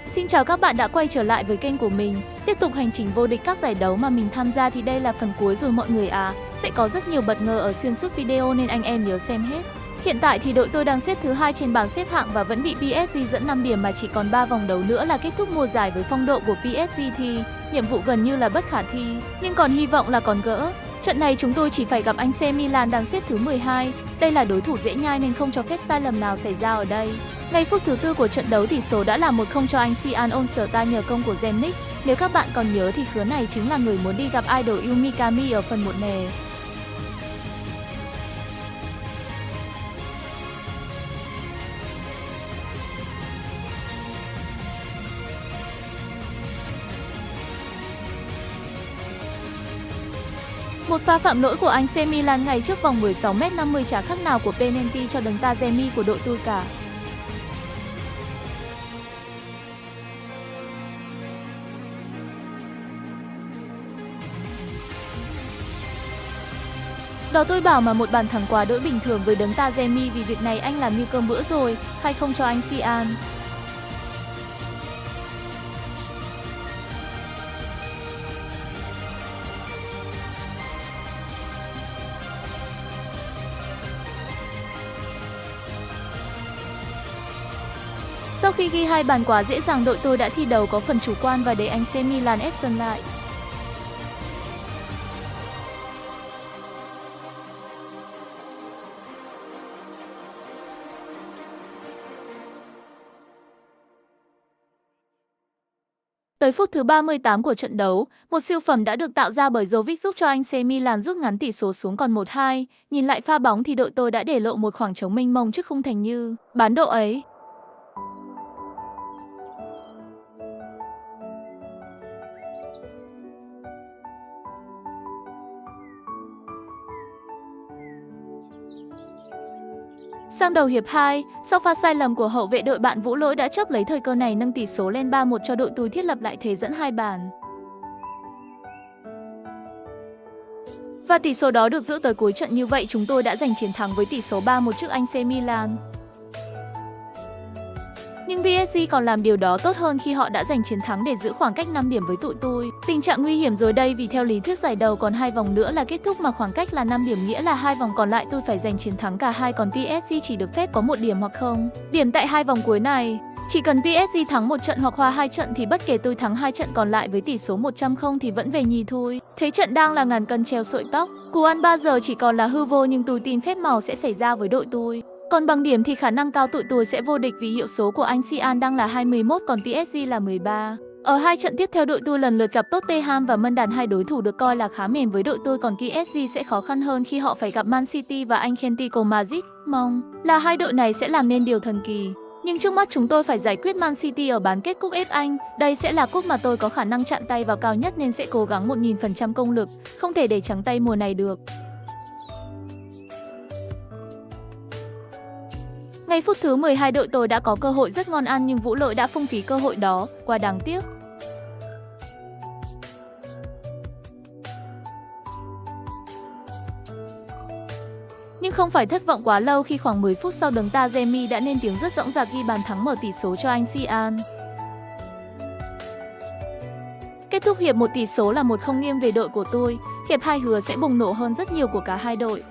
Xin chào các bạn đã quay trở lại với kênh của mình. Tiếp tục hành trình vô địch các giải đấu mà mình tham gia thì đây là phần cuối rồi mọi người à. Sẽ có rất nhiều bất ngờ ở xuyên suốt video nên anh em nhớ xem hết. Hiện tại thì đội tôi đang xếp thứ 2 trên bảng xếp hạng và vẫn bị PSG dẫn 5 điểm mà chỉ còn 3 vòng đấu nữa là kết thúc mùa giải. Với phong độ của PSG thì nhiệm vụ gần như là bất khả thi, nhưng còn hy vọng là còn gỡ. Trận này chúng tôi chỉ phải gặp anh AC Milan đang xếp thứ 12. Đây là đối thủ dễ nhai nên không cho phép sai lầm nào xảy ra ở đây. Ngay phút thứ 4 của trận đấu tỷ số đã là 1-0 cho anh Sian Onserta nhờ công của Zenit. Nếu các bạn còn nhớ thì khứa này chính là người muốn đi gặp idol Yu Mikami ở phần 1 nè. Một pha phạm lỗi của anh AC Milan ngay trước vòng 16m50 chả khác nào của penalty cho đấng Tazemi của đội tôi cả. Đó tôi bảo mà một bàn thắng quá đỗi bình thường với đấng Tazemi, vì việc này anh làm như cơm bữa rồi, hay không cho anh Sian. Sau khi ghi 2 bàn quá dễ dàng, đội tôi đã thi đấu có phần chủ quan và để anh AC Milan ép sân lại. Tới phút thứ 38 của trận đấu, một siêu phẩm đã được tạo ra bởi Jovic giúp cho anh AC Milan rút ngắn tỷ số xuống còn 1-2. Nhìn lại pha bóng thì đội tôi đã để lộ một khoảng trống mênh mông trước khung thành như bán độ ấy. Sang đầu hiệp 2, sau pha sai lầm của hậu vệ, đội bạn Vũ Lỗi đã chớp lấy thời cơ này nâng tỷ số lên 3-1 cho đội tôi, thiết lập lại thế dẫn 2 bàn. Và tỷ số đó được giữ tới cuối trận, như vậy chúng tôi đã giành chiến thắng với tỷ số 3-1 trước anh AC Milan. Nhưng PSG còn làm điều đó tốt hơn khi họ đã giành chiến thắng để giữ khoảng cách 5 điểm với tụi tôi. Tình trạng nguy hiểm rồi đây, vì theo lý thuyết giải đấu còn 2 vòng nữa là kết thúc mà khoảng cách là 5 điểm, nghĩa là 2 vòng còn lại tôi phải giành chiến thắng cả hai, còn PSG chỉ được phép có 1 điểm hoặc không điểm tại 2 vòng cuối này. Chỉ cần PSG thắng 1 trận hoặc hòa 2 trận thì bất kể tôi thắng 2 trận còn lại với tỷ số 100-0 thì vẫn về nhì thôi. Thế trận đang là ngàn cân treo sợi tóc, cú ăn 3 giờ chỉ còn là hư vô, nhưng tôi tin phép màu sẽ xảy ra với đội tôi. Còn bằng điểm thì khả năng cao tụi tôi sẽ vô địch, vì hiệu số của anh Sian đang là 21 còn PSG là 13. Ở 2 trận tiếp theo đội tôi lần lượt gặp Tottenham và Mönchengladbach, hai đối thủ được coi là khá mềm với đội tôi, còn PSG sẽ khó khăn hơn khi họ phải gặp Man City và Atletico Madrid. Mong là hai đội này sẽ làm nên điều thần kỳ. Nhưng trước mắt chúng tôi phải giải quyết Man City ở bán kết cúp FA Anh. Đây sẽ là cúp mà tôi có khả năng chạm tay vào cao nhất nên sẽ cố gắng 1000% công lực, không thể để trắng tay mùa này được. Ngay phút thứ 12 đội tôi đã có cơ hội rất ngon ăn nhưng Vũ Lỗi đã phung phí cơ hội đó, quá đáng tiếc. Nhưng không phải thất vọng quá lâu khi khoảng 10 phút sau đấng Tazemi đã lên tiếng rất dõng dạc ghi bàn thắng mở tỷ số cho anh Sian. Kết thúc hiệp 1 tỷ số là 1-0 nghiêng về đội của tôi. Hiệp 2 hứa sẽ bùng nổ hơn rất nhiều của cả hai đội.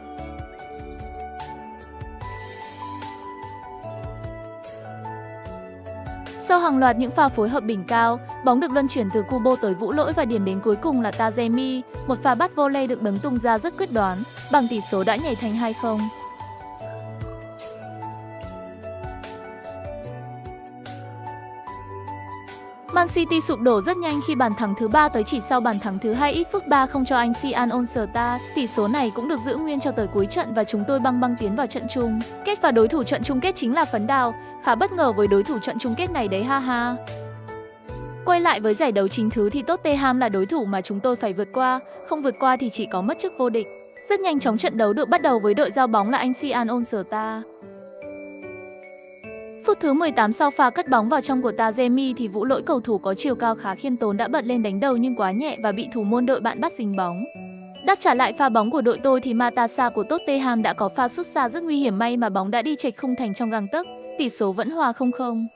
Sau hàng loạt những pha phối hợp đỉnh cao, bóng được luân chuyển từ Kubo tới Vũ Lỗi và điểm đến cuối cùng là Tazemi. Một pha bắt volley được đấng tung ra rất quyết đoán, bằng tỷ số đã nhảy thành 2-0. Man City sụp đổ rất nhanh khi bàn thắng thứ 3 tới chỉ sau bàn thắng thứ 2 ít phút, 3-0 cho anh Sian Onserta. Tỷ số này cũng được giữ nguyên cho tới cuối trận và chúng tôi băng tiến vào trận chung kết, và đối thủ trận chung kết chính là Phấn Đào. Khá bất ngờ với đối thủ trận chung kết này đấy ha ha. Quay lại với giải đấu chính thứ thì Tottenham là đối thủ mà chúng tôi phải vượt qua, không vượt qua thì chỉ có mất chức vô địch. Rất nhanh chóng trận đấu được bắt đầu với đội giao bóng là anh Sian Onserta. Phút thứ 18 sau pha cắt bóng vào trong của Tazemi thì Vũ Lỗi, cầu thủ có chiều cao khá khiêm tốn, đã bật lên đánh đầu nhưng quá nhẹ và bị thủ môn đội bạn bắt dính bóng. Đáp trả lại pha bóng của đội tôi thì Matasa của Tottenham đã có pha sút xa rất nguy hiểm, may mà bóng đã đi chệch khung thành trong gang tấc, tỷ số vẫn hòa 0-0.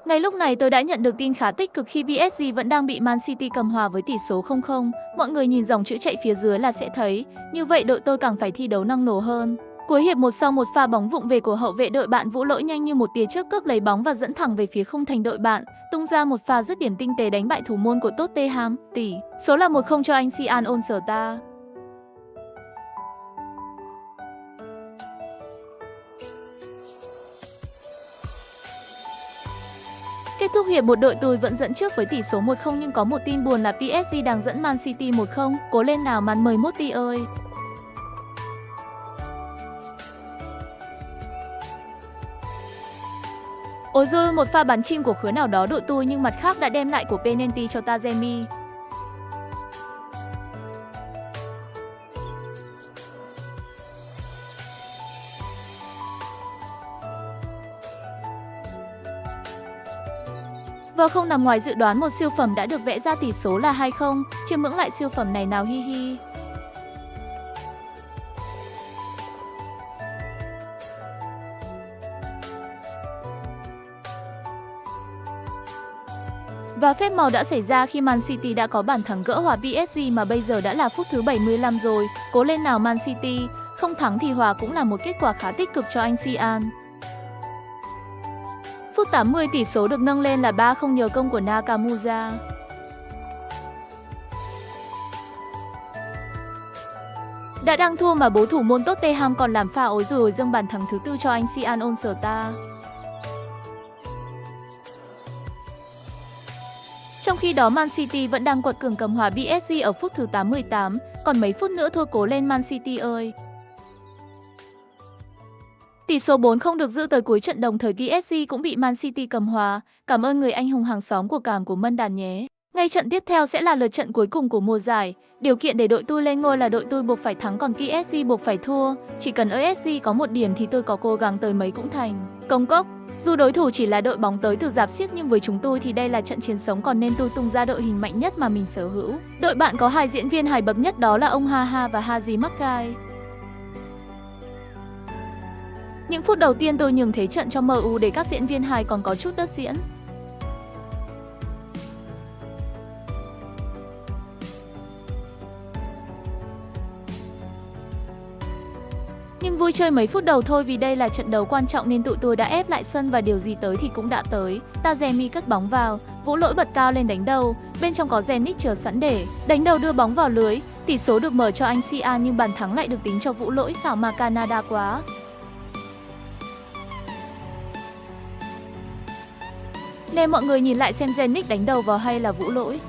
Ngay lúc này tôi đã nhận được tin khá tích cực khi PSG vẫn đang bị Man City cầm hòa với tỷ số 0-0. Mọi người nhìn dòng chữ chạy phía dưới là sẽ thấy, như vậy đội tôi càng phải thi đấu năng nổ hơn. Cuối hiệp 1 sau một pha bóng vụng về của hậu vệ đội bạn Vũ lỗi nhanh như một tia chớp cướp lấy bóng và dẫn thẳng về phía khung thành đội bạn, tung ra một pha dứt điểm tinh tế đánh bại thủ môn của Tottenham, tỷ số là 1-0 cho anh Sean Onsterta. Kết thúc hiệp 1 đội tôi vẫn dẫn trước với tỷ số 1-0 nhưng có một tin buồn là PSG đang dẫn Man City 1-0, cố lên nào Man mời Motti ơi. Ôi giời, một pha bắn chim của khứa nào đó đội tôi nhưng mặt khác đã đem lại của penalty cho Taremi. Và không nằm ngoài dự đoán, một siêu phẩm đã được vẽ ra tỷ số là 2-0, chiêm ngưỡng lại siêu phẩm này nào hi hi. Và phép màu đã xảy ra khi Man City đã có bàn thắng gỡ hòa PSG mà bây giờ đã là phút thứ 75 rồi. Cố lên nào Man City, không thắng thì hòa cũng là một kết quả khá tích cực cho anh Sean. Phút 80 tỷ số được nâng lên là 3-0 nhờ công của Nakamura. Đã đang thua mà bố thủ môn Tottenham còn làm pha ối rồi dâng bàn thắng thứ tư cho anh Sean Onsterta. Trong khi đó Man City vẫn đang quật cường cầm hòa PSG ở phút thứ 88, còn mấy phút nữa thôi, cố lên Man City ơi. Tỷ số 4-0 được giữ tới cuối trận, đồng thời PSG cũng bị Man City cầm hòa. Cảm ơn người anh hùng hàng xóm của Cảm của Mân Đàn nhé. Ngay trận tiếp theo sẽ là lượt trận cuối cùng của mùa giải. Điều kiện để đội tôi lên ngôi là đội tôi buộc phải thắng còn PSG buộc phải thua. Chỉ cần PSG có một điểm thì tôi có cố gắng tới mấy cũng thành công cốc. Dù đối thủ chỉ là đội bóng tới từ rạp xiếc nhưng với chúng tôi thì đây là trận chiến sống, còn nên tôi tung ra đội hình mạnh nhất mà mình sở hữu. Đội bạn có hai diễn viên hài bậc nhất, đó là ông Haha và Haji Makai. Những phút đầu tiên tôi nhường thế trận cho MU để các diễn viên hài còn có chút đất diễn. Nhưng vui chơi mấy phút đầu thôi, vì đây là trận đấu quan trọng nên tụi tôi đã ép lại sân và điều gì tới thì cũng đã tới. Taremi cất bóng vào, Vũ lỗi bật cao lên đánh đầu, bên trong có Zenit chờ sẵn để đánh đầu đưa bóng vào lưới. Tỷ số được mở cho anh Sean nhưng bàn thắng lại được tính cho Vũ lỗi, tạo mà Canada quá. Nên mọi người nhìn lại xem Zenit đánh đầu vào hay là Vũ lỗi.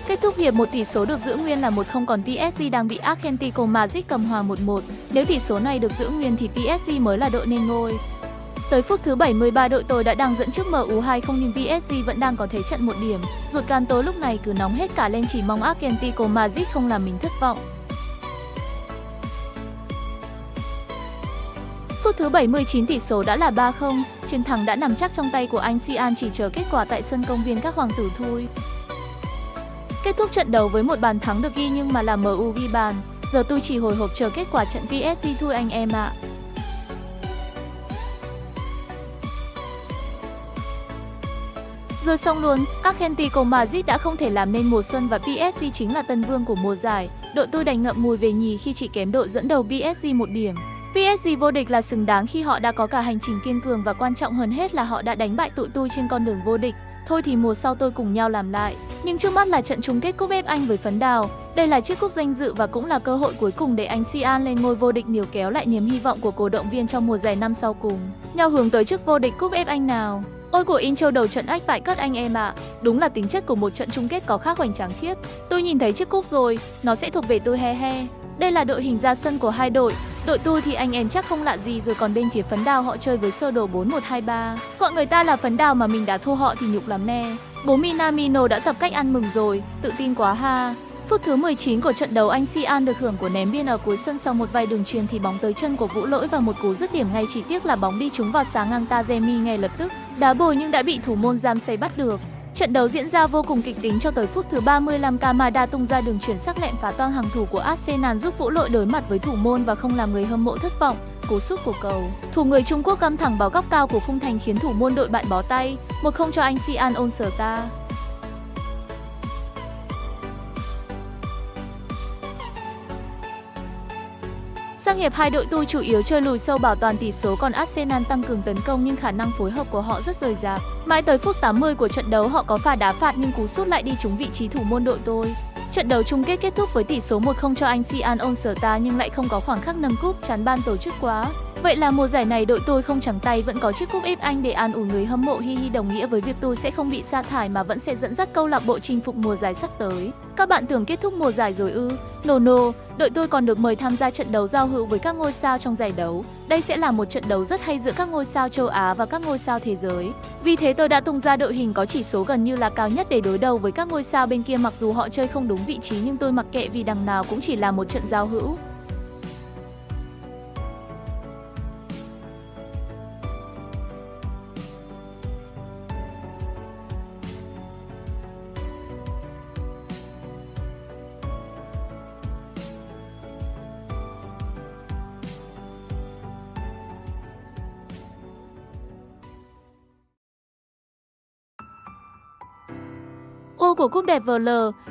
Kết thúc hiệp 1 tỷ số được giữ nguyên là 1-0, còn PSG đang bị Atletico Madrid cầm hòa 1-1. Nếu tỷ số này được giữ nguyên thì PSG mới là đội nên ngôi. Tới phút thứ 73 đội tôi đã đang dẫn trước MU 2-0 nhưng PSG vẫn đang có thế trận 1 điểm. Ruột gan tôi lúc này cứ nóng hết cả lên, chỉ mong Atletico Madrid không làm mình thất vọng. Phút thứ 79 tỷ số đã là 3-0, chiến thắng đã nằm chắc trong tay của anh Sean, chỉ chờ kết quả tại sân công viên các hoàng tử thôi. Kết thúc trận đấu với một bàn thắng được ghi nhưng mà là MU ghi bàn. Giờ tôi chỉ hồi hộp chờ kết quả trận PSG thôi anh em ạ. Rồi xong luôn, Atletico Madrid đã không thể làm nên mùa xuân và PSG chính là tân vương của mùa giải. Đội tôi đành ngậm ngùi về nhì khi chỉ kém đội dẫn đầu PSG 1 điểm. PSG vô địch là xứng đáng khi họ đã có cả hành trình kiên cường và quan trọng hơn hết là họ đã đánh bại tụi tôi trên con đường vô địch. Thôi thì mùa sau tôi cùng nhau làm lại. Nhưng trước mắt là trận chung kết Cúp FA Anh với Phấn Đào. Đây là chiếc cúp danh dự và cũng là cơ hội cuối cùng để anh Sean lên ngôi vô địch, níu kéo lại niềm hy vọng của cổ động viên trong mùa giải năm sau, cùng nhau hướng tới chức vô địch Cúp FA Anh nào. Ôi của In Châu đầu trận ách vãi cất anh em ạ. Đúng là tính chất của một trận chung kết có khác hoành tráng khiết. Tôi nhìn thấy chiếc cúp rồi, nó sẽ thuộc về tôi he he. Đây là đội hình ra sân của hai đội. Đội tôi thì anh em chắc không lạ gì rồi, còn bên phía Phấn Đào họ chơi với sơ đồ 4-1-2-3. Gọi người ta là Phấn Đào mà mình đã thua họ thì nhục lắm nè. Bố Minamino đã tập cách ăn mừng rồi, tự tin quá ha. Phút thứ 19 của trận đấu, anh Sean được hưởng của ném biên ở cuối sân, sau một vài đường truyền thì bóng tới chân của Vũ lỗi và một cú dứt điểm ngay, chỉ tiếc là bóng đi trúng vào sáng ngang Taremi ngay lập tức. Đá bồi nhưng đã bị thủ môn Ramsey bắt được. Trận đấu diễn ra vô cùng kịch tính cho tới phút thứ 35, Kamada tung ra đường chuyền sắc lẹm phá toang hàng thủ của Arsenal giúp Vũ lỗi đối mặt với thủ môn và không làm người hâm mộ thất vọng. cú sút của cầu thủ người Trung Quốc găm thẳng vào góc cao của khung thành khiến thủ môn đội bạn bó tay, 1-0 cho anh Xian Onserta. Sang hiệp 2 đội tôi chủ yếu chơi lùi sâu bảo toàn tỷ số, còn Arsenal tăng cường tấn công nhưng khả năng phối hợp của họ rất rời rạc. Mãi tới phút 80 của trận đấu họ có pha đá phạt nhưng cú sút lại đi trúng vị trí thủ môn đội tôi. Trận đấu chung kết kết thúc với tỷ số 1-0 cho anh Xian Onserta nhưng lại không có khoảnh khắc nâng cúp, chán ban tổ chức quá. Vậy là mùa giải này đội tôi không trắng tay, vẫn có chiếc cúp FA Anh để an ủi người hâm mộ, hi đồng nghĩa với việc tôi sẽ không bị sa thải mà vẫn sẽ dẫn dắt câu lạc bộ chinh phục mùa giải sắp tới. Các bạn tưởng kết thúc mùa giải rồi ư? No, đội tôi còn được mời tham gia trận đấu giao hữu với các ngôi sao trong giải đấu. Đây sẽ là một trận đấu rất hay giữa các ngôi sao châu Á và các ngôi sao thế giới. Vì thế tôi đã tung ra đội hình có chỉ số gần như là cao nhất để đối đầu với các ngôi sao bên kia, mặc dù họ chơi không đúng vị trí nhưng tôi mặc kệ vì đằng nào cũng chỉ là một trận giao hữu. Ô của cúp đẹp VL,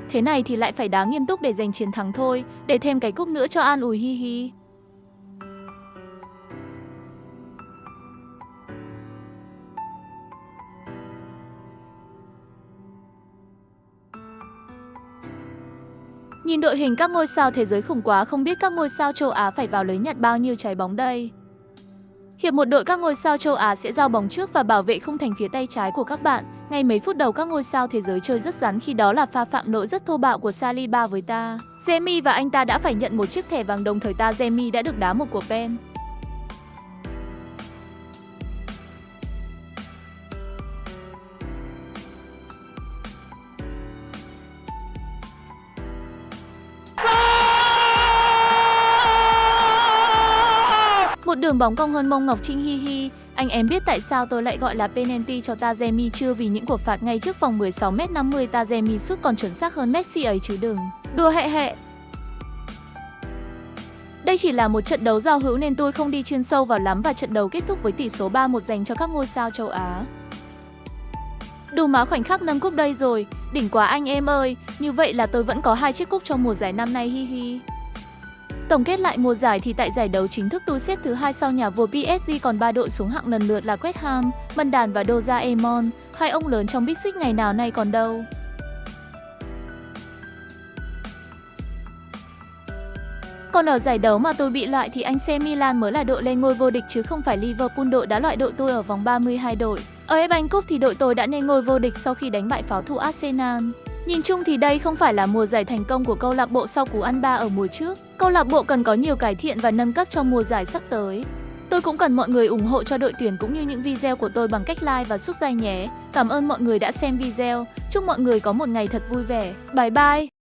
thế này thì lại phải đá nghiêm túc để giành chiến thắng thôi, để thêm cái cúp nữa cho an ủi, hi. Nhìn đội hình các ngôi sao thế giới khủng quá, không biết các ngôi sao châu Á phải vào lưới nhặt bao nhiêu trái bóng đây. Hiệp 1 đội các ngôi sao châu Á sẽ giao bóng trước và bảo vệ khung thành phía tay trái của các bạn. Ngay mấy phút đầu các ngôi sao thế giới chơi rất rắn, khi đó là pha phạm lỗi rất thô bạo của Saliba với ta. Jamie và anh ta đã phải nhận một chiếc thẻ vàng, đồng thời ta Jamie đã được đá một quả pen. Một đường bóng cong hơn mông Ngọc Trinh, hi. Anh em biết tại sao tôi lại gọi là penalty cho Tajemi chưa? Vì những cuộc phạt ngay trước vòng 16m50 Tajemi sút còn chuẩn xác hơn Messi ấy chứ đừng đùa hẹ. Đây chỉ là một trận đấu giao hữu nên tôi không đi chuyên sâu vào lắm, và trận đấu kết thúc với tỷ số 3-1 dành cho các ngôi sao châu Á. Đủ má khoảnh khắc nâng cúp đây rồi, đỉnh quá anh em ơi, như vậy là tôi vẫn có 2 chiếc cúp trong mùa giải năm nay, hi. Tổng kết lại mùa giải thì tại giải đấu chính thức tôi xếp thứ 2 sau nhà vua PSG, còn 3 đội xuống hạng lần lượt là West Ham, London và Doraemon, hai ông lớn trong Big Six ngày nào nay còn đâu. Còn ở giải đấu mà tôi bị loại thì AC Milan mới là đội lên ngôi vô địch chứ không phải Liverpool, đội đã loại đội tôi ở vòng 32 đội. Ở FA Anh Cup thì đội tôi đã lên ngôi vô địch sau khi đánh bại pháo thủ Arsenal. Nhìn chung thì đây không phải là mùa giải thành công của câu lạc bộ sau cú ăn 3 ở mùa trước. Câu lạc bộ cần có nhiều cải thiện và nâng cấp trong mùa giải sắp tới. Tôi cũng cần mọi người ủng hộ cho đội tuyển cũng như những video của tôi bằng cách like và subscribe nhé. Cảm ơn mọi người đã xem video. Chúc mọi người có một ngày thật vui vẻ. Bye bye!